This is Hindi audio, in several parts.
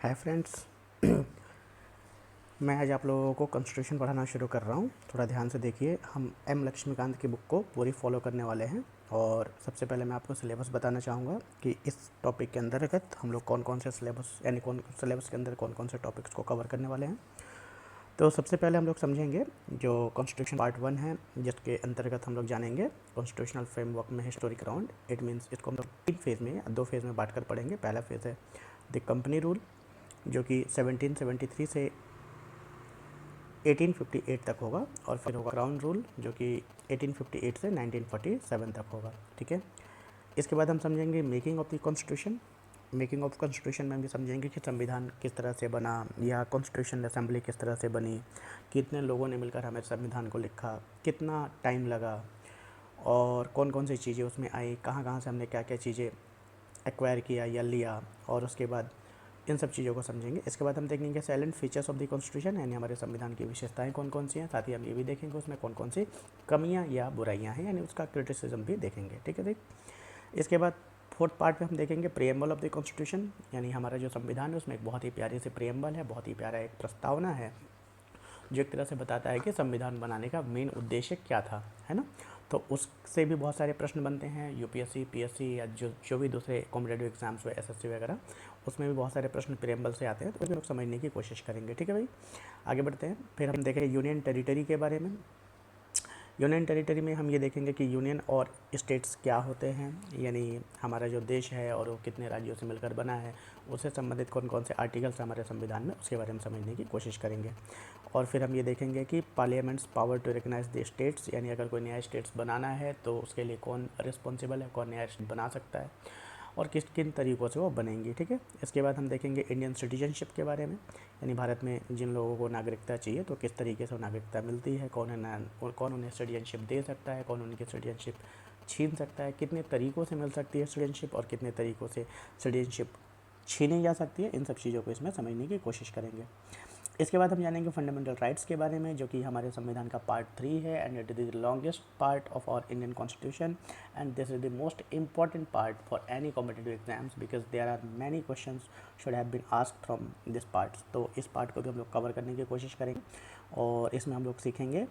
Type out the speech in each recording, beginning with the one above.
Hi friends. मैं आज आप लोगों को कॉन्स्टिट्यूशन पढ़ाना शुरू कर रहा हूँ। थोड़ा ध्यान से देखिए। हम एम लक्ष्मीकांत की बुक को पूरी फॉलो करने वाले हैं। और सबसे पहले मैं आपको सिलेबस बताना चाहूँगा कि इस टॉपिक के अंतर्गत हम लोग कौन कौन से सिलेबस यानी कौन सिलेबस के अंदर कौन कौन से टॉपिक्स को कवर करने वाले हैं। तो सबसे पहले हम लोग समझेंगे जो कॉन्स्टिट्यूशन पार्ट 1 है, जिसके अंतर्गत हम लोग जानेंगे कॉन्स्टिट्यूशनल फ्रेमवर्क में हिस्टोरिक राउंड। इट मीन्स इसको हम लोग 3 फेज़ में या 2 फेज़ में बांट कर पढ़ेंगे। पहला फेज़ है द कंपनी रूल, जो कि 1773 से 1858 तक होगा, और फिर होगा क्राउन रूल जो कि 1858 से 1947 तक होगा। ठीक है। इसके बाद हम समझेंगे making of the constitution. Making of constitution में हम भी समझेंगे कि संविधान किस तरह से बना, या कॉन्स्टिट्यूशन असेंबली किस तरह से बनी, कितने लोगों ने मिलकर हमें संविधान को लिखा, कितना टाइम लगा, और कौन कौन सी चीज़ें उसमें आई, कहाँ कहाँ से हमने क्या क्या चीज़ें एक्वायर किया या लिया, और उसके बाद इन सब चीज़ों को समझेंगे। इसके बाद हम देखेंगे salient features of the constitution, यानी हमारे संविधान की विशेषताएं कौन कौन सी हैं। साथ ही हम ये भी देखेंगे उसमें कौन कौन सी कमियां या बुराइयां हैं, यानी उसका क्रिटिसिज्म भी देखेंगे। ठीक है। इसके बाद फोर्थ पार्ट में हम देखेंगे प्रिएम्बल ऑफ द कॉन्स्टिट्यूशन, यानी हमारा जो संविधान है उसमें एक बहुत ही प्यारी सी प्रिएम्बल है, बहुत ही प्यारा एक प्रस्तावना है जो एक तरह से बताता है कि संविधान बनाने का मेन उद्देश्य क्या था, है ना। तो उससे भी बहुत सारे प्रश्न बनते हैं, यूपीएससी, पीएससी या जो भी दूसरे कॉम्पिटेटिव एग्जाम्स हुए, एसएससी वगैरह, उसमें भी बहुत सारे प्रश्न प्रिएम्बल से आते हैं। तो भी लोग समझने की कोशिश करेंगे। ठीक है भाई, आगे बढ़ते हैं। फिर हम देखेंगे यूनियन टेरिटरी के बारे में। यूनियन टेरिटरी में हम ये देखेंगे कि यूनियन और स्टेट्स क्या होते हैं, यानी हमारा जो देश है और वो कितने राज्यों से मिलकर बना है, उससे संबंधित कौन कौन से आर्टिकल्स हमारे संविधान में, उसके बारे में समझने की कोशिश करेंगे। और फिर हम ये देखेंगे कि parliament's power to recognise the states, यानी अगर कोई नया स्टेट्स बनाना है तो उसके लिए कौन रिस्पॉन्सिबल है, कौन नया स्टेट बना सकता है, और किस किन तरीक़ों से वो बनेंगी। ठीक है। इसके बाद हम देखेंगे इंडियन सिटीजनशिप के बारे में, यानी भारत में जिन लोगों को नागरिकता चाहिए तो किस तरीके से नागरिकता मिलती है, कौन उन्हें सिटीजनशिप दे सकता है, कौन उनकी सिटीजनशिप छीन सकता है, कितने तरीक़ों से मिल सकती है सिटीजनशिप, और कितने तरीक़ों से सिटीजनशिप छीनी जा सकती है। इन सब चीज़ों को इसमें समझने की कोशिश करेंगे। इसके बाद हम जानेंगे फंडामेंटल राइट्स के बारे में, जो कि हमारे संविधान का पार्ट 3 है, and it is the longest part of our Indian constitution, and this is the most important part for any competitive exams, because there are many questions should have been asked from this part. तो इस पार्ट को भी हम लोग कवर करने की कोशिश करेंगे, और इसमें हम लोग सीखेंगे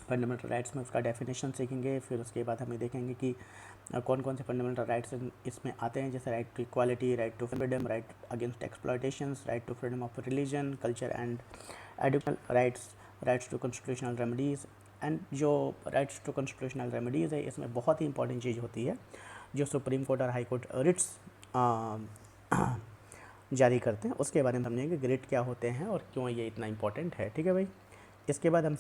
फंडामेंटल राइट्स में उसका डेफिनेशन सीखेंगे। फिर उसके बाद हमें देखेंगे कि कौन कौन से फंडामेंटल राइट्स इसमें आते हैं, जैसे right to equality, right to freedom, right against exploitations, right to freedom of religion, culture and educational rights, rights to constitutional remedies. And जो राइट्स टू कॉन्स्टिट्यूशनल रेमेडीज़ है, इसमें बहुत ही इंपॉर्टेंट चीज़ होती है जो सुप्रीम कोर्ट और हाई कोर्ट रिट्स जारी करते हैं, उसके बारे में समझेंगे कि रिट क्या होते हैं और क्यों ये इतना इंपॉर्टेंट है। ठीक है भाई। इसके बाद हम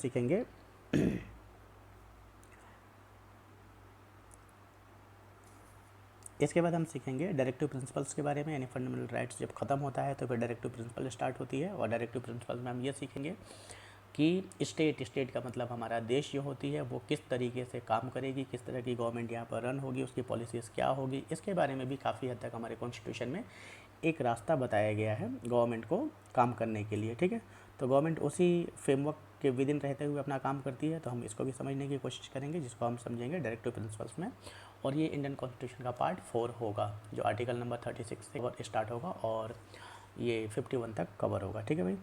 सीखेंगे डायरेक्टिव प्रिंसिपल्स के बारे में, यानी फंडामेंटल राइट्स जब खत्म होता है तो फिर डायरेक्टिव प्रिंसिपल स्टार्ट होती है। और डायरेक्टिव प्रिंसिपल में हम ये सीखेंगे कि स्टेट का मतलब हमारा देश जो होती है वो किस तरीके से काम करेगी, किस तरह की गवर्नमेंट यहाँ पर रन होगी, उसकी पॉलिसीज़ क्या होगी। इसके बारे में भी काफ़ी हद तक हमारे कॉन्स्टिट्यूशन में एक रास्ता बताया गया है गवर्नमेंट को काम करने के लिए। ठीक है। तो गवर्नमेंट उसी फ्रेमवर्क के विद इन रहते हुए अपना काम करती है, तो हम इसको भी समझने की कोशिश करेंगे, जिसको हम समझेंगे डायरेक्टिव प्रिंसिपल्स में। और ये इंडियन कॉन्स्टिट्यूशन का पार्ट 4 होगा, जो आर्टिकल नंबर 36 से स्टार्ट होगा और ये 51 तक कवर होगा। ठीक है भाई।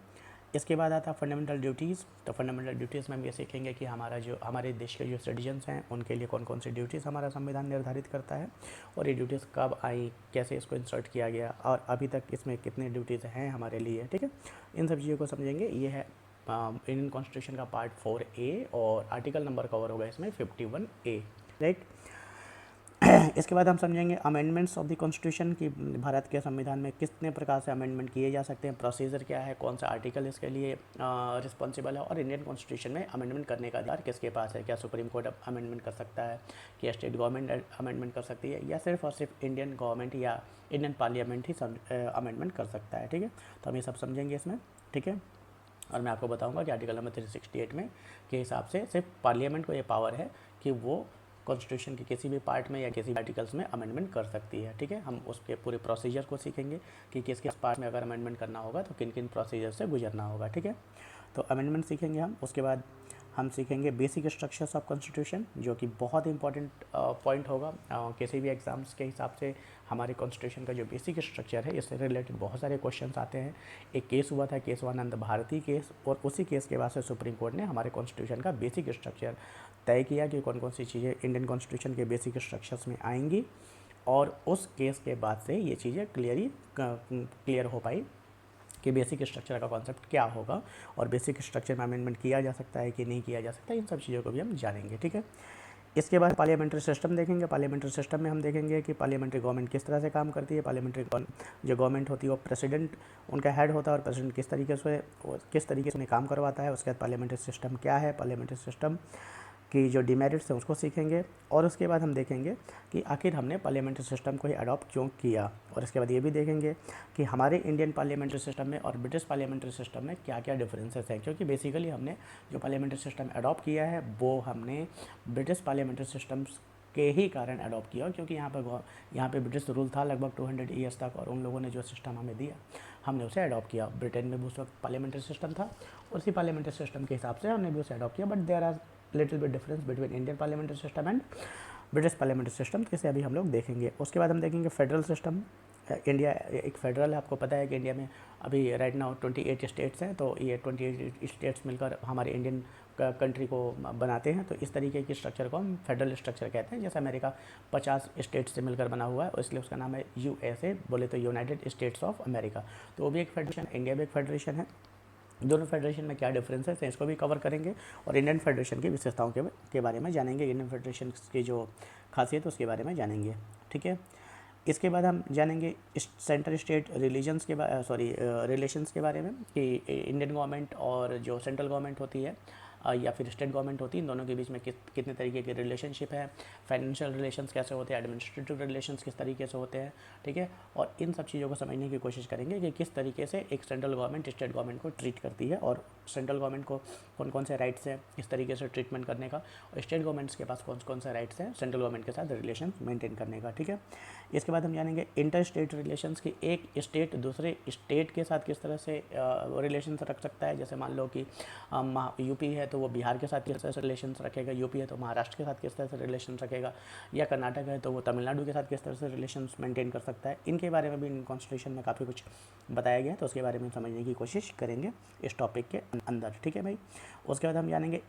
इसके बाद आता है फंडामेंटल ड्यूटीज़। तो फंडामेंटल ड्यूटीज़ में हम ये सीखेंगे कि हमारे देश के जो सिटीजन्स हैं उनके लिए कौन कौन सी ड्यूटीज़ हमारा संविधान निर्धारित करता है, और ये ड्यूटीज़ कब आई, कैसे इसको इंसर्ट किया गया, और अभी तक इसमें कितने ड्यूटीज़ हैं हमारे लिए। ठीक है। इन सब चीज़ों को समझेंगे। ये है इंडियन कॉन्स्टिट्यूशन का पार्ट 4A, और आर्टिकल नंबर कवर होगा इसमें 51A। राइट। इसके बाद हम समझेंगे अमेंडमेंट्स ऑफ द कॉन्स्टिट्यूशन की भारत के संविधान में कितने प्रकार से अमेंडमेंट किए जा सकते हैं, प्रोसीजर क्या है, कौन सा आर्टिकल इसके लिए रिस्पॉन्सिबल है, और इंडियन कॉन्स्टिट्यूशन में अमेंडमेंट करने का अधिकार किसके पास है। क्या सुप्रीम कोर्ट अमेंडमेंट कर सकता है, क्या स्टेट गवर्नमेंट अमेंडमेंट कर सकती है, या सिर्फ और सिर्फ इंडियन गवर्नमेंट या इंडियन पार्लियामेंट ही अमेंडमेंट कर सकता है। ठीक है। तो हम ये सब समझेंगे इसमें। ठीक है। और मैं आपको बताऊंगा कि आर्टिकल नंबर 368 में के हिसाब से सिर्फ पार्लियामेंट को ये पावर है कि वो कॉन्स्टिट्यूशन के किसी भी पार्ट में या किसी भी आर्टिकल्स में अमेंडमेंट कर सकती है। ठीक है। हम उसके पूरे प्रोसीजर को सीखेंगे कि किस किस पार्ट में अगर अमेंडमेंट करना होगा तो किन किन प्रोसीजर से गुजरना होगा। ठीक है। तो अमेंडमेंट सीखेंगे हम। उसके बाद हम सीखेंगे बेसिक स्ट्रक्चर्स ऑफ कॉन्स्टिट्यूशन, जो कि बहुत इंपॉर्टेंट पॉइंट होगा किसी भी एग्ज़ाम्स के हिसाब से। हमारे कॉन्स्टिट्यूशन का जो बेसिक स्ट्रक्चर है, इससे रिलेटेड बहुत सारे क्वेश्चंस आते हैं। एक केस हुआ था केशवानंद भारती केस, और उसी केस के बाद से सुप्रीम कोर्ट ने हमारे कॉन्स्टिट्यूशन का बेसिक स्ट्रक्चर तय किया कि कौन कौन सी चीज़ें इंडियन कॉन्स्टिट्यूशन के बेसिक स्ट्रक्चर्स में आएंगी, और उस केस के बाद से ये चीज़ें क्लियर हो पाई कि बेसिक स्ट्रक्चर का कॉन्सेप्ट क्या होगा, और बेसिक स्ट्रक्चर में अमेंडमेंट किया जा सकता है कि नहीं किया जा सकता, इन सब चीज़ों को भी हम जानेंगे। ठीक है, इसके बाद पार्लियामेंट्री सिस्टम देखेंगे। पार्लियामेंट्री सिस्टम में हम देखेंगे कि पार्लियामेंट्री गवर्नमेंट किस तरह से काम करती है। पार्लियामेंट्री जो गवर्नमेंट होती है वो प्रेसिडेंट उनका हेड होता है, और प्रेसिडेंट किस तरीके से उन्हें काम करवाता है। उसके बाद पार्लियामेंट्री सिस्टम क्या है, पार्लियामेंट्री सिस्टम की जो डिमेरिट्स हैं उसको सीखेंगे, और उसके बाद हम देखेंगे कि आखिर हमने पार्लियामेंट्री सिस्टम को ही अडॉप्ट क्यों किया, और इसके बाद ये भी देखेंगे कि हमारे इंडियन पार्लियामेंट्री सिस्टम में और ब्रिटिश पार्लियामेंट्री सिस्टम में क्या क्या डिफरेंसेस हैं, क्योंकि बेसिकली हमने जो पार्लियामेंट्री सिस्टम अडॉप्ट किया है वो हमने ब्रिटिश पार्लियामेंट्री सिस्टम्स के ही कारण अडॉप्ट किया, क्योंकि यहाँ पे ब्रिटिश रूल था लगभग 200 ईयर्स तक, और उन लोगों ने जो सिस्टम हमें दिया हमने उसे अडॉप्ट किया। ब्रिटेन में भी उस वक्त पार्लियामेंट्री सिस्टम था, उसी पार्लियामेंट्री सिस्टम के हिसाब से हमने भी उसे अडॉप्ट किया, but there are little bit difference between Indian parliamentary system and British parliamentary system, जिसे अभी हम लोग देखेंगे। उसके बाद हम देखेंगे फेडरल सिस्टम। इंडिया एक फेडरल है, आपको पता है कि इंडिया में अभी राइट नाउ 28 स्टेट्स हैं, तो ये 28 स्टेट्स मिलकर हमारे इंडियन कंट्री को बनाते हैं। तो इस तरीके की स्ट्रक्चर को हम फेडरल स्ट्रक्चर कहते हैं। जैसे अमेरिका 50 स्टेट से मिलकर बना हुआ है, इसलिए उसका नाम है USA, बोले तो यूनाइटेड स्टेट्स ऑफ अमेरिका। तो वो भी एक फेडरेशन, इंडिया भी एक फेडरेशन है। दोनों फेडरेशन में क्या डिफरेंसेस हैं इसको भी कवर करेंगे, और इंडियन फेडरेशन की विशेषताओं के बारे में जानेंगे, इंडियन फेडरेशन की जो खासियत उसके बारे में जानेंगे। ठीक है, इसके बाद हम जानेंगे सेंटर स्टेट रिलीजन्स के रिलेशंस के बारे में, कि इंडियन गवर्नमेंट और जो सेंट्रल गवर्नमेंट होती है या फिर स्टेट गवर्नमेंट होती है, इन दोनों के बीच में कितने तरीके के रिलेशनशिप है, फाइनेंशियल रिलेशंस कैसे होते हैं, एडमिनिस्ट्रेटिव रिलेशंस किस तरीके से होते हैं। ठीक है, और इन सब चीज़ों को समझने की कोशिश करेंगे कि किस तरीके से एक सेंट्रल गवर्नमेंट स्टेट गवर्नमेंट को ट्रीट करती है, और सेंट्रल गवर्नमेंट को कौन कौन से राइट्स हैं इस तरीके से ट्रीटमेंट करने का, और स्टेट गवर्नमेंट्स के पास कौन कौन से राइट्स हैं सेंट्रल गवर्नमेंट के साथ रिलेशन मेंटेन करने का। ठीक है, इसके बाद हम जानेंगे इंटर स्टेट रिलेशंस की, एक स्टेट दूसरे स्टेट के साथ किस तरह से रिलेशन रख सकता है। जैसे मान लो कि यूपी है तो वो बिहार के साथ किस तरह से रिलेशन रखेगा, यूपी है तो महाराष्ट्र के साथ किस तरह से रिलेशन रखेगा, या कर्नाटक है तो वो तमिलनाडु के साथ किस तरह से रिलेशन मेंटेन कर सकता है। इनके बारे में भी इन कॉन्स्टिट्यूशन में काफ़ी कुछ बताया गया है, तो उसके बारे में समझने की कोशिश करेंगे इस टॉपिक के अंदर। ठीक है भाई, उसके बाद हम जानेंगे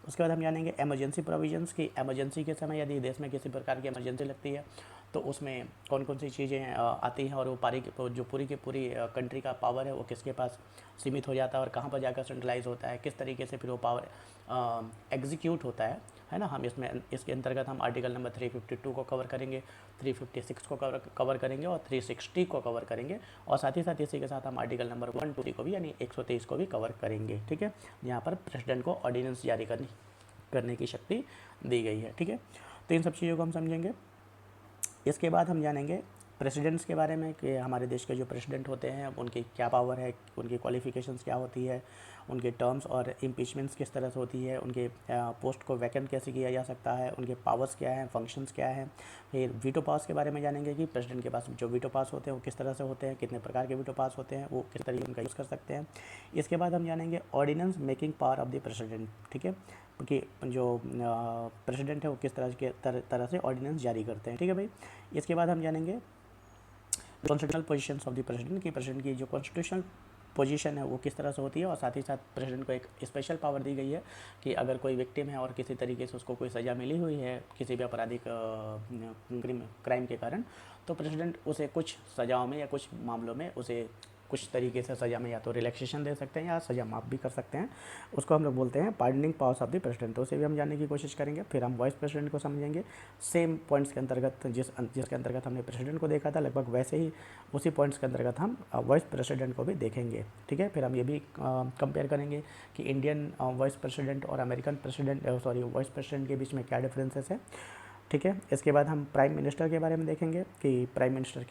उसके बाद हम जानेंगे इमरजेंसी प्रोविजंस की। इमरजेंसी के समय यदि देश में किसी प्रकार की इमरजेंसी लगती है तो उसमें कौन कौन सी चीज़ें आती हैं, और वो जो पूरी की पूरी कंट्री का पावर है वो किसके पास सीमित हो जाता है, और कहाँ पर जाकर सेंट्रलाइज होता है, किस तरीके से फिर वो पावर एग्जीक्यूट होता है ना। हम इसके अंतर्गत हम आर्टिकल नंबर 352 को कवर करेंगे, 356 को कवर करेंगे, और 360 को कवर करेंगे, और साथ ही साथ इसी के साथ हम आर्टिकल नंबर 123 को भी यानी 123 को भी कवर करेंगे। ठीक है, यहाँ पर प्रेसिडेंट को ऑर्डिनेंस जारी करने की शक्ति दी गई है। ठीक है, तो इन सब चीज़ों को हम समझेंगे। इसके बाद हम जानेंगे प्रेसिडेंट्स के बारे में, कि हमारे देश के जो प्रेसिडेंट होते हैं उनकी क्या पावर है, उनकी क्वालिफ़िकेशंस क्या होती है, उनके टर्म्स और इम्पीचमेंट्स किस तरह से होती है, उनके पोस्ट को वैकेंट कैसे किया जा सकता है, उनके पावर्स क्या हैं, फंक्शंस क्या हैं। फिर वीटो पास के बारे में जानेंगे कि प्रेसिडेंट के पास जो वीटो पास होते हैं वो किस तरह से होते हैं, कितने प्रकार के वीटो पास होते हैं, वो किस तरीके उनका यूज़ कर सकते हैं। इसके बाद हम जानेंगे ordinance making power of the president. ठीक है, कि जो प्रेसिडेंट है वो किस तरह से ऑर्डिनेंस जारी करते हैं। ठीक है भाई, इसके बाद हम जानेंगे constitutional positions of the president, की प्रेसिडेंट की जो कॉन्स्टिट्यूशनल पोजीशन है वो किस तरह से होती है, और साथ ही साथ प्रेसिडेंट को एक स्पेशल पावर दी गई है कि अगर कोई विक्टिम है और किसी तरीके से उसको कोई सज़ा मिली हुई है किसी भी आपराधिक क्राइम के कारण, तो प्रेसिडेंट उसे कुछ सज़ाओं में या कुछ मामलों में उसे कुछ तरीके से सज़ा में या तो रिलैक्सेशन दे सकते हैं या सज़ा माफ़ भी कर सकते हैं। उसको हम लोग बोलते हैं pardoning powers of the president. तो उसे भी हम जानने की कोशिश करेंगे। फिर हम वाइस प्रेसिडेंट को समझेंगे, सेम पॉइंट्स के अंतर्गत जिसके अंतर्गत हमने प्रेसिडेंट को देखा था, लगभग वैसे ही उसी पॉइंट्स के अंतर्गत हम वाइस प्रेसिडेंट को भी देखेंगे। ठीक है, फिर हम ये भी कंपेयर करेंगे कि इंडियन वाइस प्रेसिडेंट और अमेरिकन वाइस प्रेसिडेंट के बीच में क्या डिफरेंसेस है। ठीक है, इसके बाद हम प्राइम मिनिस्टर के बारे में देखेंगे कि प्राइम मिनिस्टर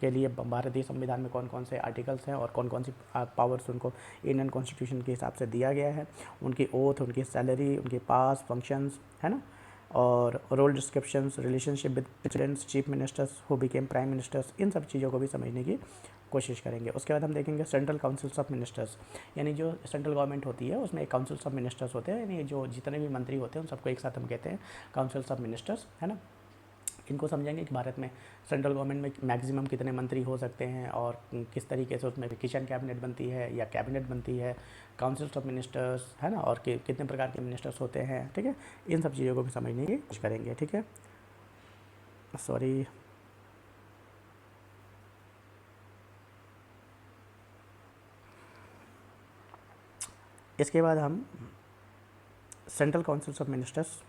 के लिए भारतीय संविधान में कौन कौन से आर्टिकल्स हैं और कौन कौन सी पावर्स उनको इंडियन कॉन्स्टिट्यूशन के हिसाब से दिया गया है, उनकी ओथ, उनकी सैलरी, उनके पास फंक्शंस, है ना, और role descriptions, relationship with presidents, chief ministers who became prime ministers, इन सब चीज़ों को भी समझने की कोशिश करेंगे। उसके बाद हम देखेंगे सेंट्रल काउंसिल्स ऑफ मिनिस्टर्स, यानी जो सेंट्रल गवर्नमेंट होती है उसमें एक काउंसिल्स ऑफ मिनिस्टर्स होते हैं, यानी जो जितने भी मंत्री होते हैं उन सबको एक साथ हम कहते हैं काउंसिल्स ऑफ मिनिस्टर्स, है ना। इनको समझेंगे कि भारत में सेंट्रल गवर्नमेंट में मैक्सिमम कितने मंत्री हो सकते हैं और किस तरीके से उसमें किचन कैबिनेट बनती है या कैबिनेट बनती है, काउंसिल्स ऑफ मिनिस्टर्स है ना, और कितने प्रकार के मिनिस्टर्स होते हैं, ठीक है। इन सब चीज़ों को भी समझने की कोशिश करेंगे, ठीक है। सॉरी, इसके बाद हम सेंट्रल काउंसिल्स ऑफ मिनिस्टर्स,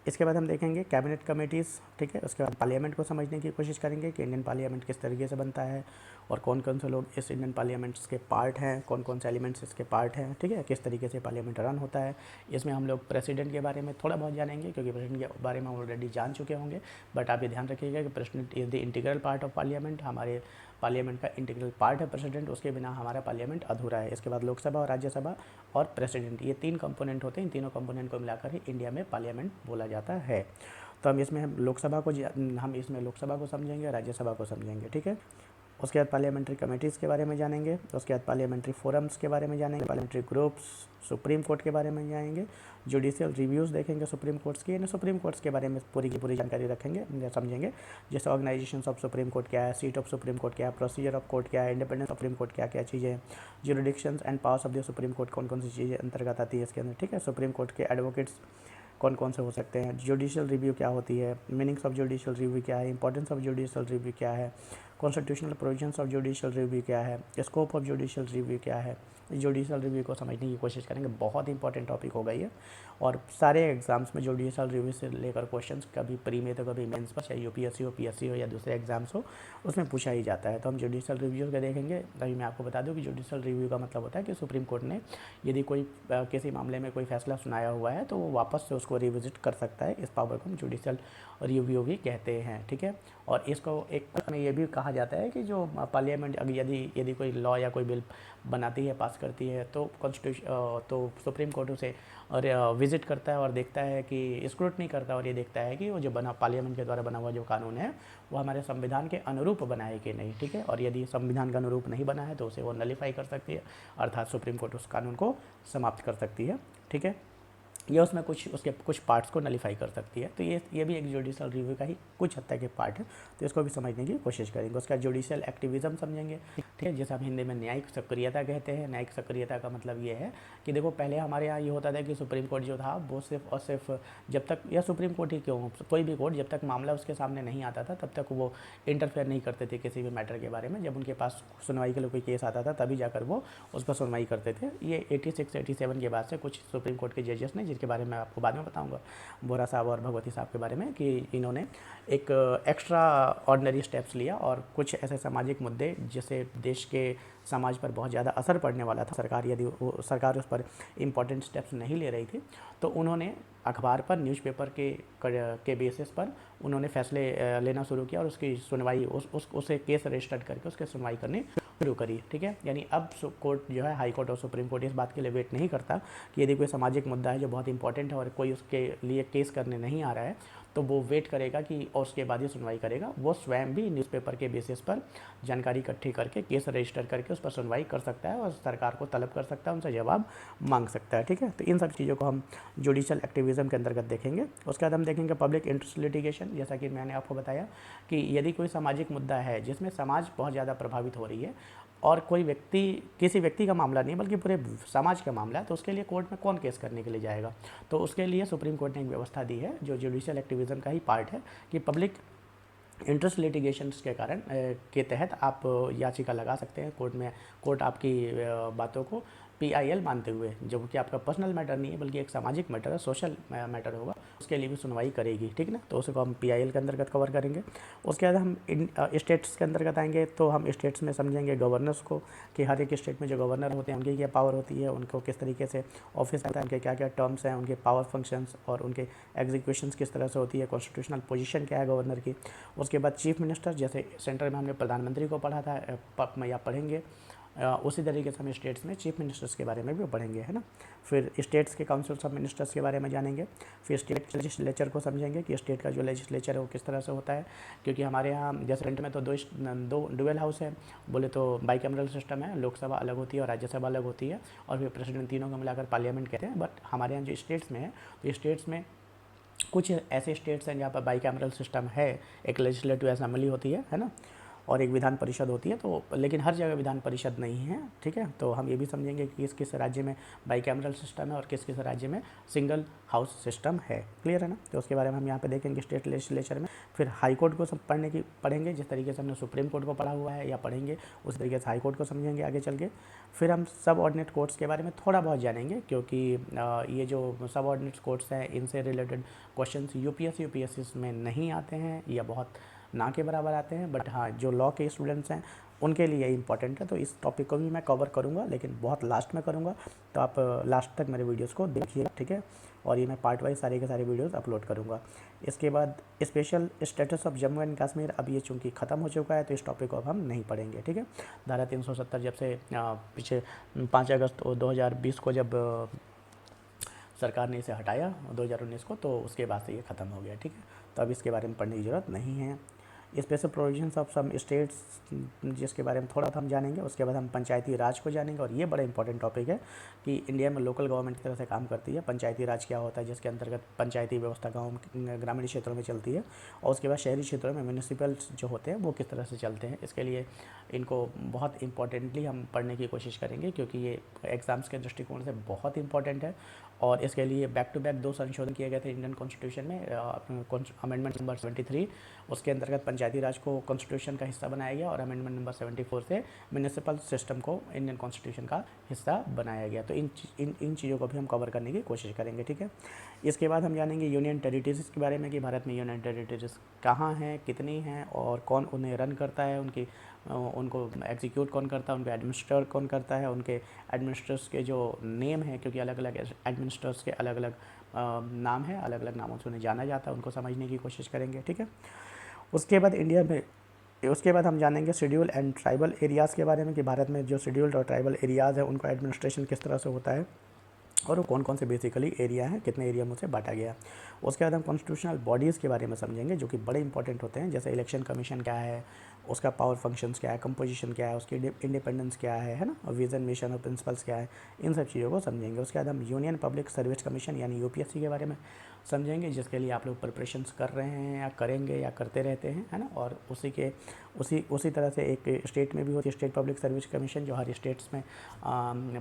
इसके बाद हम देखेंगे कैबिनेट कमेटीज़, ठीक है। उसके बाद पार्लियामेंट को समझने की कोशिश करेंगे कि इंडियन पार्लियामेंट किस तरीके से बनता है और कौन कौन से लोग इस इंडियन पार्लियामेंट्स के पार्ट हैं, कौन कौन से एलिमेंट्स इसके पार्ट हैं, ठीक है। किस तरीके से पार्लियामेंट रन होता है। इसमें हम लोग प्रेसिडेंट के बारे में थोड़ा बहुत जानेंगे, क्योंकि प्रेसिडेंट के बारे में हम ऑलरेडी जान चुके होंगे, बट आप ये ध्यान रखिएगा कि president is the integral part of parliament. हमारे पार्लियामेंट का इंटीग्रल पार्ट है प्रेसिडेंट, उसके बिना हमारा पार्लियामेंट अधूरा है। इसके बाद लोकसभा और राज्यसभा और प्रेसिडेंट, ये 3 कंपोनेंट होते हैं। इन तीनों कंपोनेंट को मिलाकर ही इंडिया में पार्लियामेंट बोला जाता है। तो हम इसमें हम इसमें लोकसभा को समझेंगे, राज्यसभा को समझेंगे, ठीक है। उसके बाद पार्लियामेंट्री कमेटीज़ के बारे में जानेंगे, उसके बाद पार्लियामेंट्री फोरम्स के बारे में जानेंगे, पार्लियामेंट्री ग्रुप्स, सुप्रीम कोर्ट के बारे में जानेंगे, जुडिशियल रिव्यूज़ देखेंगे सुप्रीम कोर्ट्स की, सुप्रीम कोर्ट्स के बारे में पूरी की पूरी जानकारी रखेंगे, समझेंगे। जैसे ऑर्गेनाइजेशन ऑफ सुप्रीम कोर्ट क्या है, सीट ऑफ सुप्रीम कोर्ट क्या है, प्रोसीजर ऑफ कोर्ट क्या है, इंडिपेंडेंस ऑफ सुप्रीम कोर्ट क्या क्या चीज़ें, jurisdictions and powers of the supreme court कौन कौन सी चीज़ें अंतर्गत आती है इसके अंदर, ठीक है। सुप्रीम कोर्ट के एडवोकेट्स कौन कौन से हो सकते हैं, जुडिशियल रिव्यू क्या होती है, मीनिंग्स ऑफ जुडिशियल रिव्यू क्या है, इंपॉर्टेंस ऑफ जुडिशियल रिव्यू क्या है, constitutional provisions of judicial review क्या है, स्कोप ऑफ जुडिशियल रिव्यू क्या है। जुडिशियल रिव्यू को समझने की कोशिश करेंगे, बहुत इंपॉर्टेंट टॉपिक हो गई है और सारे एग्जाम्स में जुडिशियल रिव्यू से लेकर क्वेश्चंस कभी प्री में तो कभी मेंस पर, चाहे यूपीएससी हो, पीएससी हो या दूसरे एग्जाम्स हो, उसमें पूछा ही जाता है। तो हम जुडिशियल रिव्यू का देखेंगे। अभी मैं आपको बता दूं कि जुडिशियल रिव्यू का मतलब होता है कि सुप्रीम कोर्ट ने यदि कोई किसी मामले में कोई फैसला सुनाया हुआ है तो वो वापस से उसको रिविजिट कर सकता है। इस पावर को हम जुडिशियल रिव्यू भी कहते हैं, ठीक है। और इसको एक में ये भी कहा जाता है कि जो पार्लियामेंट यदि कोई लॉ या कोई बिल बनाती है, पास करती है, तो तो सुप्रीम कोर्ट उसे और विज़िट करता है और देखता है कि स्क्रूटनी करता है और ये देखता है कि वो जो पार्लियामेंट के द्वारा बना हुआ जो कानून है वो हमारे संविधान के अनुरूप बना है कि नहीं, ठीक है। और यदि संविधान के अनुरूप नहीं बना है तो उसे वो नलीफाई कर सकती है, अर्थात सुप्रीम कोर्ट उस कानून को समाप्त कर सकती है, ठीक है। या उसमें उसके कुछ पार्ट्स को नलीफाई कर सकती है। तो ये भी एक जुडिशियल रिव्यू का ही कुछ हद तक के पार्ट है, तो इसको भी समझने की कोशिश करेंगे। उसका जुडिशियल एक्टिविज्म समझेंगे, ठीक है, जैसे हम हिंदी में न्यायिक सक्रियता कहते हैं। न्यायिक सक्रियता का मतलब ये है कि देखो पहले हमारे यहाँ ये होता था कि सुप्रीम कोर्ट जो था वो सिर्फ और सिर्फ जब तक, या सुप्रीम कोर्ट ही क्यों, कोई भी कोर्ट जब तक मामला उसके सामने नहीं आता था तब तक वो इंटरफेयर नहीं करते थे किसी भी मैटर के बारे में। जब उनके पास सुनवाई के लिए कोई केस आता था तभी जाकर वो उस पर सुनवाई करते थे। ये 86-87 के बाद से कुछ सुप्रीम कोर्ट के जजेस ने, जिनके बारे में आपको बाद में बताऊंगा, बोरा साहब और भगवती साहब के बारे में, कि इन्होंने एक एक्स्ट्रा ऑर्डिनरी स्टेप्स लिया और कुछ ऐसे सामाजिक मुद्दे जिससे देश के समाज पर बहुत ज़्यादा असर पड़ने वाला था, सरकार उस पर इम्पॉर्टेंट स्टेप्स नहीं ले रही थी, तो उन्होंने अखबार पर, न्यूज़पेपर के बेसिस पर उन्होंने फैसले लेना शुरू किया और उसकी सुनवाई उसे केस रजिस्टर्ड करके उसकी सुनवाई करनी शुरू करी, ठीक है। यानी अब कोर्ट जो है, हाई कोर्ट और सुप्रीम कोर्ट इस बात के लिए वेट नहीं करता कि यदि कोई सामाजिक मुद्दा है जो बहुत इंपॉर्टेंट है और कोई उसके लिए केस करने नहीं आ रहा है तो वो वेट करेगा कि और उसके बाद ही सुनवाई करेगा। वो स्वयं भी न्यूज़पेपर के बेसिस पर जानकारी इकट्ठी करके केस रजिस्टर करके उस पर सुनवाई कर सकता है और सरकार को तलब कर सकता है, उनसे जवाब मांग सकता है, ठीक है। तो इन सब चीज़ों को हम जुडिशियल एक्टिविज्म के अंतर्गत देखेंगे। उसके बाद हम देखेंगे पब्लिक इंटरेस्ट लिटिगेशन। जैसा कि मैंने आपको बताया कि यदि कोई सामाजिक मुद्दा है जिसमें समाज बहुत ज़्यादा प्रभावित हो रही है और किसी व्यक्ति का मामला नहीं बल्कि पूरे समाज का मामला है, तो उसके लिए कोर्ट में कौन केस करने के लिए जाएगा। तो उसके लिए सुप्रीम कोर्ट ने एक व्यवस्था दी है जो जुडिशियल एक्टिविज्म का ही पार्ट है कि पब्लिक इंटरेस्ट लिटिगेशंस के कारण के तहत आप याचिका लगा सकते हैं कोर्ट में। कोर्ट आपकी बातों को PIL मानते हुए, जब कि आपका पर्सनल मैटर नहीं है बल्कि एक सामाजिक मैटर है, सोशल मैटर होगा, उसके लिए भी सुनवाई करेगी, ठीक ना। तो उसको हम PIL के अंतर्गत कवर करेंगे। उसके बाद हम स्टेट्स के अंतर्गत आएंगे, तो हम स्टेट्स में समझेंगे गवर्नर्स को, कि हर एक स्टेट में जो गवर्नर होते हैं उनकी क्या पावर होती है, उनको किस तरीके से ऑफिस आता है, उनके क्या क्या टर्म्स हैं, उनके पावर फंक्शंस और उनके एग्जीक्यूशंस किस तरह से होती है, कॉन्स्टिट्यूशनल पोजीशन क्या है गवर्नर की। उसके बाद चीफ मिनिस्टर, जैसे सेंटर में हमने प्रधानमंत्री को पढ़ा था या पढ़ेंगे, उसी तरीके से हम स्टेट्स में चीफ मिनिस्टर्स के बारे में भी पढ़ेंगे, है ना। फिर स्टेट्स के काउंसिल्स ऑफ मिनिस्टर्स के बारे में जानेंगे। फिर स्टेट लेजिस्लेचर को समझेंगे कि स्टेट का जो लेजिस्लेचर है वो किस तरह से होता है, क्योंकि हमारे यहाँ जैसे फ्रंट में तो दो डुअल हाउस है, बोले तो बाइकैमरल सिस्टम है, लोकसभा अलग होती है और राज्यसभा अलग होती है, और फिर प्रेसिडेंट, तीनों को मिलाकर पार्लियामेंट कहते हैं। बट हमारे यहाँ जो स्टेट्स में है, तो स्टेट्स में कुछ ऐसे स्टेट्स हैं जहाँ पर बाईकैमरल सिस्टम है, एक लेजिस्लेटिव असेंबली होती है ना, और एक विधान परिषद होती है, तो लेकिन हर जगह विधान परिषद नहीं है, ठीक है। तो हम ये भी समझेंगे कि किस किस राज्य में बाईकैमरल सिस्टम है और किस किस राज्य में सिंगल हाउस सिस्टम है, क्लियर है ना। तो उसके बारे में हम यहाँ पे देखेंगे स्टेट लेजिस्लेचर में। फिर हाई कोर्ट को सब पढ़ेंगे, जिस तरीके से हमने सुप्रीम कोर्ट को पढ़ा हुआ है या पढ़ेंगे उस तरीके से हाई कोर्ट को समझेंगे आगे चल के। फिर हम सब ऑर्डिनेट कोर्ट्स के बारे में थोड़ा बहुत जानेंगे, क्योंकि ये जो सब ऑर्डिनेट कोर्ट्स हैं इनसे रिलेटेड क्वेश्चन यूपीएससी में नहीं आते हैं या बहुत ना के बराबर आते हैं, बट हाँ जो लॉ के स्टूडेंट्स हैं उनके लिए इंपॉर्टेंट है। तो इस टॉपिक को भी मैं कवर करूँगा, लेकिन बहुत लास्ट में करूँगा, तो आप लास्ट तक मेरे वीडियोस को देखिएगा, ठीक है। और ये मैं पार्ट वाइज सारे के सारे वीडियोस अपलोड करूँगा। इसके बाद special status of Jammu and Kashmir, अब ये चूँकि ख़त्म हो चुका है तो इस टॉपिक को अब हम नहीं पढ़ेंगे, ठीक है। धारा 370 जब से पीछे 5 अगस्त 2020 को जब सरकार ने इसे हटाया 2019 को, तो उसके बाद से ये ख़त्म हो गया, ठीक है। तो अब इसके बारे में पढ़ने की ज़रूरत नहीं है। Special provisions of some states, जिसके बारे में थोड़ा हम जानेंगे। उसके बाद हम पंचायती राज को जानेंगे, और ये बड़ा इंपॉर्टेंट टॉपिक है कि इंडिया में लोकल गवर्नमेंट की तरह से काम करती है। पंचायती राज क्या होता है, जिसके अंतर्गत पंचायती व्यवस्था गाँव ग्रामीण क्षेत्रों में चलती है, और उसके बाद शहरी क्षेत्रों में म्यूनिसिपल्स जो होते हैं वो किस तरह से चलते हैं। इसके लिए इनको बहुत इंपॉर्टेंटली हम पढ़ने की कोशिश करेंगे, क्योंकि ये एग्ज़ाम्स के दृष्टिकोण से बहुत इंपॉर्टेंट है। और इसके लिए बैक टू बैक 2 संशोधन किए गए थे इंडियन कॉन्स्टिट्यूशन में, अमेंडमेंट नंबर 73, उसके अंतर्गत पंचायती राज को कॉन्स्टिट्यूशन का हिस्सा बनाया गया, और अमेंडमेंट नंबर 74 से म्यूनिसिपल सिस्टम को इंडियन कॉन्स्टिट्यूशन का हिस्सा बनाया गया। तो इन चीज़ों को भी हम कवर करने की कोशिश करेंगे, ठीक है। इसके बाद हम जानेंगे यूनियन टेरिटरीज़ के बारे में, कि भारत में यूनियन टेरिटरीज़ कहाँ हैं, कितनी हैं, और कौन उन्हें रन करता है, उनको एग्जीक्यूट कौन करता है, उनको एडमिनिस्टर कौन करता है, उनके एडमिनिस्ट्रेटर्स के जो नेम है, क्योंकि अलग अलग एडमिनिस्ट्रेटर्स के अलग अलग नाम है, अलग अलग नामों से उन्हें जाना जाता है, उनको समझने की कोशिश करेंगे, ठीक है। उसके बाद हम जानेंगे शेड्यूल एंड ट्राइबल एरियाज़ के बारे में, कि भारत में जो शेड्यूल्ड और ट्राइबल एरियाज़ है उनको एडमिनिस्ट्रेशन किस तरह से होता है, और वो कौन कौन से बेसिकली एरिया हैं, कितने एरिया में उसे बांटा गया। उसके बाद हम कॉन्स्टिट्यूशनल बॉडीज़ के बारे में समझेंगे, जो कि बड़े इंपॉर्टेंट होते हैं, जैसे इलेक्शन कमीशन क्या है, उसका पावर फंक्शंस क्या है, कंपोजिशन क्या है, उसकी इंडिपेंडेंस क्या है ना, विजन मिशन और प्रिंसिपल्स क्या है, इन सब चीज़ों को समझेंगे। उसके बाद हम यूनियन पब्लिक सर्विस कमीशन यानी यूपीएससी के बारे में समझेंगे, जिसके लिए आप लोग प्रिपरेशंस कर रहे हैं या करेंगे या करते रहते हैं, है ना। और उसी तरह से एक स्टेट में भी होती है स्टेट पब्लिक सर्विस कमीशन, जो हर स्टेट्स में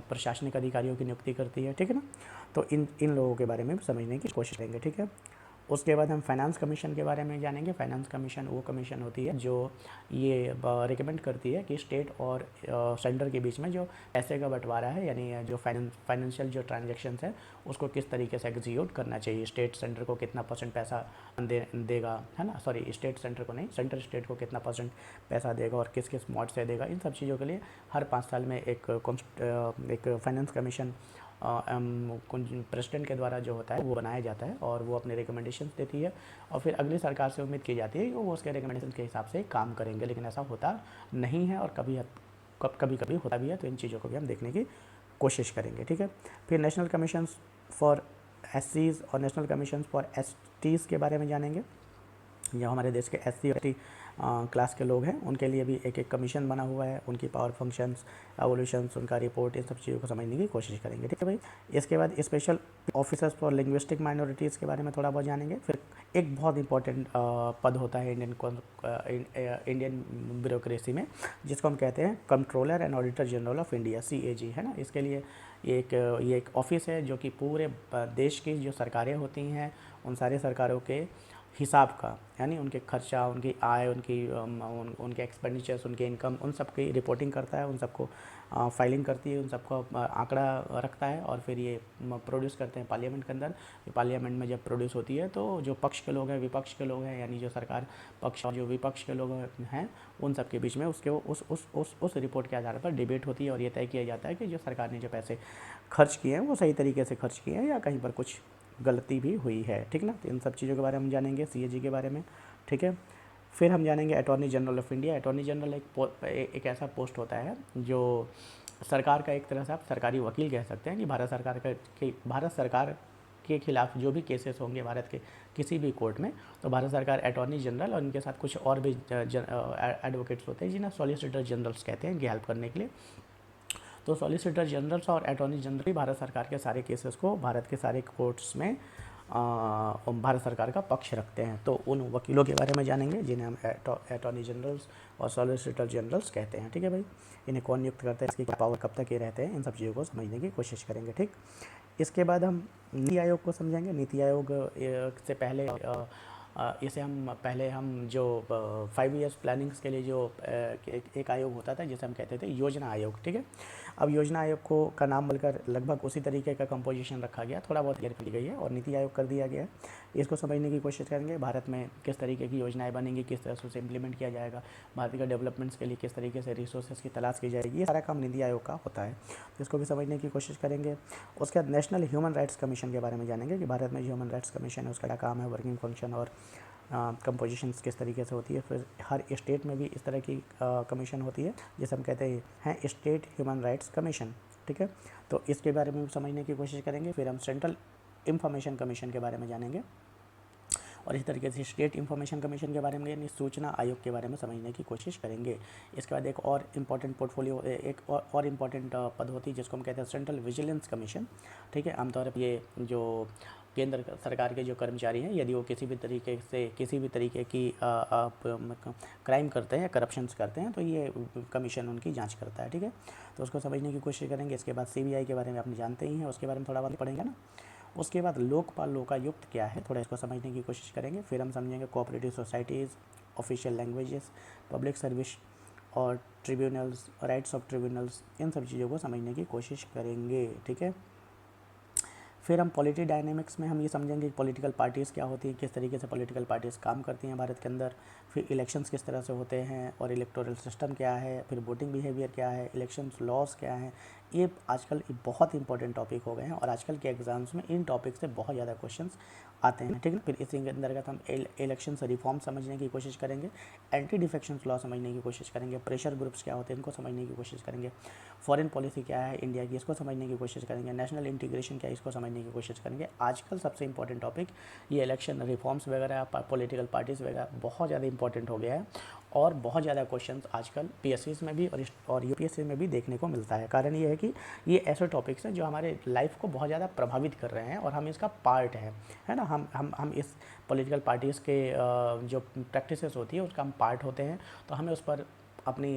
प्रशासनिक अधिकारियों की नियुक्ति करती है, ठीक है ना। तो इन लोगों के बारे में भी समझने की कोशिश करेंगे, ठीक है। उसके बाद हम फाइनेंस कमीशन के बारे में जानेंगे। फाइनेंस कमीशन वो कमीशन होती है जो ये रिकमेंड करती है कि स्टेट और सेंटर के बीच में जो पैसे का बंटवारा है, यानी जो फाइनेंशियल जो ट्रांजैक्शंस है उसको किस तरीके से एग्जीक्यूट करना चाहिए, स्टेट सेंटर को कितना % पैसा देगा, है ना, सॉरी स्टेट सेंटर को नहीं, सेंटर स्टेट को कितना % पैसा देगा और किस किस मोड से देगा। इन सब चीज़ों के लिए हर 5 साल में एक फाइनेंस कमीशन प्रेसिडेंट के द्वारा जो होता है वो बनाया जाता है, और वो अपने रिकमेंडेशन देती है, और फिर अगली सरकार से उम्मीद की जाती है कि वो उसके रिकमेंडेशन के हिसाब से काम करेंगे, लेकिन ऐसा होता नहीं है, और कभी कभी होता भी है। तो इन चीज़ों को भी हम देखने की कोशिश करेंगे, ठीक है। फिर नेशनल कमीशन फॉर SCs और नेशनल कमीशन फॉर STs के बारे में जानेंगे। जो हमारे देश के SC और ST क्लास के लोग हैं उनके लिए भी एक कमीशन बना हुआ है, उनकी पावर फंक्शंस, एवोल्यूशंस, उनका रिपोर्ट, इन सब चीज़ों को समझने की कोशिश करेंगे, ठीक है भाई। इसके बाद special officers for linguistic minorities के बारे में थोड़ा बहुत जानेंगे। फिर एक बहुत इंपॉर्टेंट पद होता है इंडियन ब्यूरोक्रेसी में, जिसको हम कहते हैं controller and auditor general of India, CAG, है ना। इसके लिए ये एक ऑफिस है जो कि पूरे देश की जो सरकारें होती हैं उन सारे सरकारों के हिसाब का, यानी उनके खर्चा, उनकी आय, उनके एक्सपेंडिचर्स, उनके इनकम, उन सब की रिपोर्टिंग करता है, उन सबको फाइलिंग करती है, उन सबको आंकड़ा रखता है, और फिर ये प्रोड्यूस करते हैं पार्लियामेंट के अंदर। पार्लियामेंट में जब प्रोड्यूस होती है तो जो पक्ष के लोग हैं, विपक्ष के लोग हैं, यानी जो सरकार पक्ष और जो विपक्ष के लोग हैं उन सब के बीच में उसके उस रिपोर्ट के आधार पर डिबेट होती है, और ये तय किया जाता है कि जो सरकार ने जो पैसे खर्च किए हैं वो सही तरीके से खर्च किए हैं या कहीं पर कुछ गलती भी हुई है, ठीक ना। तो इन सब चीज़ों के बारे में हम जानेंगे, CAG के बारे में, ठीक है। फिर हम जानेंगे attorney general of India. Attorney general एक ऐसा पोस्ट होता है जो सरकार का, एक तरह से आप सरकारी वकील कह सकते हैं, कि भारत सरकार के खिलाफ जो भी केसेस होंगे भारत के किसी भी कोर्ट में, तो भारत सरकार अटॉर्नी जनरल और इनके साथ कुछ और भी एडवोकेट्स होते हैं जिन्हें सॉलिसिटर जनरल्स कहते हैं, इनकी हेल्प करने के लिए। तो सॉलिसिटर जनरल्स और अटॉर्नी जनरल भी भारत सरकार के सारे केसेस को भारत के सारे कोर्ट्स में भारत सरकार का पक्ष रखते हैं। तो उन वकीलों के बारे में जानेंगे जिन्हें हम अटॉर्नी जनरल्स और सॉलिसिटर जनरल्स कहते हैं। ठीक है भाई, इन्हें कौन नियुक्त करता है, इसकी क्या पावर, कब तक ये रहते हैं, इन सब चीज़ों को समझने की कोशिश करेंगे। ठीक, इसके बाद हम नीति आयोग को समझेंगे। नीति आयोग से पहले इसे हम जो 5 ईयर्स प्लानिंग्स के लिए जो एक आयोग होता था जिसे हम कहते थे योजना आयोग। ठीक है, अब योजना आयोग को का नाम बदलकर लगभग उसी तरीके का कंपोजिशन रखा गया, थोड़ा बहुत क्लियर की गई है और नीति आयोग कर दिया गया है। इसको समझने की कोशिश करेंगे, भारत में किस तरीके की योजनाएं बनेंगी, किस तरह से उसे इम्प्लीमेंट किया जाएगा, भारत के डेवलपमेंट्स के लिए किस तरीके से रिसोर्सेज की तलाश की जाएगी, ये सारा काम नीति आयोग का होता है, तो इसको भी समझने की कोशिश करेंगे। उसके बाद नेशनल ह्यूमन राइट्स कमीशन के बारे में जानेंगे कि भारत में ह्यूमन राइट्स कमीशन है उसका क्या काम है, वर्किंग फंक्शन और कंपोजिशंस किस तरीके से होती है। फिर हर स्टेट में भी इस तरह की कमीशन होती है जिसे हम कहते हैं स्टेट ह्यूमन राइट्स कमीशन। ठीक है, तो इसके बारे में समझने की कोशिश करेंगे। फिर हम सेंट्रल इंफॉर्मेशन कमीशन के बारे में जानेंगे और इस तरीके से स्टेट इंफॉर्मेशन कमीशन के बारे में यानी सूचना आयोग के बारे में समझने की कोशिश करेंगे। इसके बाद एक और इम्पॉर्टेंट पोर्टफोलियो, एक और इम्पॉर्टेंट पद होती है जिसको हम कहते हैं सेंट्रल विजिलेंस कमीशन। ठीक है, आमतौर पर ये जो केंद्र सरकार के जो कर्मचारी हैं, यदि वो किसी भी तरीके की क्राइम करते हैं या करप्शंस करते हैं तो ये कमीशन उनकी जांच करता है। ठीक है, तो उसको समझने की कोशिश करेंगे। इसके बाद सीबीआई के बारे में आपने जानते ही हैं, उसके बारे में थोड़ा बहुत पढ़ेंगे ना। उसके बाद लोकपाल लोकायुक्त क्या है, थोड़ा इसको समझने की कोशिश करेंगे। फिर हम समझेंगे cooperative societies, official languages, public service और ट्रिब्यूनल्स, राइट्स ऑफ ट्रिब्यूनल्स, इन सब चीज़ों को समझने की कोशिश करेंगे। ठीक है, फिर हम पॉलिटी डायनेमिक्स में हम ये समझेंगे कि पॉलिटिकल पार्टीज़ क्या होती हैं, किस तरीके से पॉलिटिकल पार्टीज़ काम करती हैं भारत के अंदर। फिर इलेक्शंस किस तरह से होते हैं और इलेक्टोरल सिस्टम क्या है, फिर वोटिंग बिहेवियर क्या है, इलेक्शंस लॉज क्या हैं। ये आजकल बहुत इंपॉर्टेंट टॉपिक हो गए हैं और आजकल के एग्जाम्स में इन टॉपिक से बहुत ज़्यादा क्वेश्चंस आते हैं। ठीक है, फिर इसी के अंतर्गत हम इलेक्शन रिफॉर्म समझने की कोशिश करेंगे, एंटी डिफेक्शंस लॉ समझने की कोशिश करेंगे, प्रेशर ग्रुप्स क्या होते हैं इनको समझने की कोशिश करेंगे, फॉरेन पॉलिसी क्या है इंडिया की इसको समझने की कोशिश करेंगे, नेशनल इंटीग्रेशन क्या है इसको समझने की कोशिश करेंगे। आजकल सबसे इंपॉर्टेंट टॉपिक ये इलेक्शन रिफॉर्म्स वगैरह, पॉलिटिकल पार्टीज़ वगैरह बहुत ज़्यादा इंपॉर्टेंट हो गया है और बहुत ज़्यादा क्वेश्चंस आजकल पीएससीज में भी और यूपीएससी में भी देखने को मिलता है। कारण ये है कि ये ऐसे टॉपिक्स हैं जो हमारे लाइफ को बहुत ज़्यादा प्रभावित कर रहे हैं और हम इसका पार्ट है ना। हम इस पॉलिटिकल पार्टीज़ के जो प्रैक्टिसेस होती है उसका हम पार्ट होते हैं, तो हमें उस पर अपनी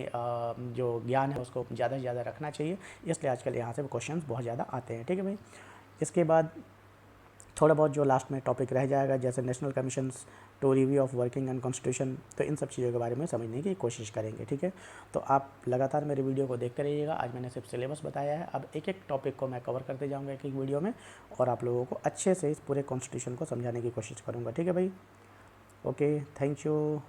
जो ज्ञान है उसको ज़्यादा से ज़्यादा रखना चाहिए, इसलिए आजकल यहाँ से क्वेश्चंस बहुत ज़्यादा आते हैं। ठीक है भाई, इसके बाद थोड़ा बहुत जो लास्ट में टॉपिक रह जाएगा जैसे national commissions to review of working and constitution, तो इन सब चीज़ों के बारे में समझने की कोशिश करेंगे। ठीक है, तो आप लगातार मेरे वीडियो को देखते रहिएगा। आज मैंने सिर्फ सिलेबस बताया है, अब एक एक टॉपिक को मैं कवर करते जाऊँगा एक एक वीडियो में और आप लोगों को अच्छे से इस पूरे कॉन्स्टिट्यूशन को समझाने की कोशिश करूँगा। ठीक है भाई, ओके, थैंक यू।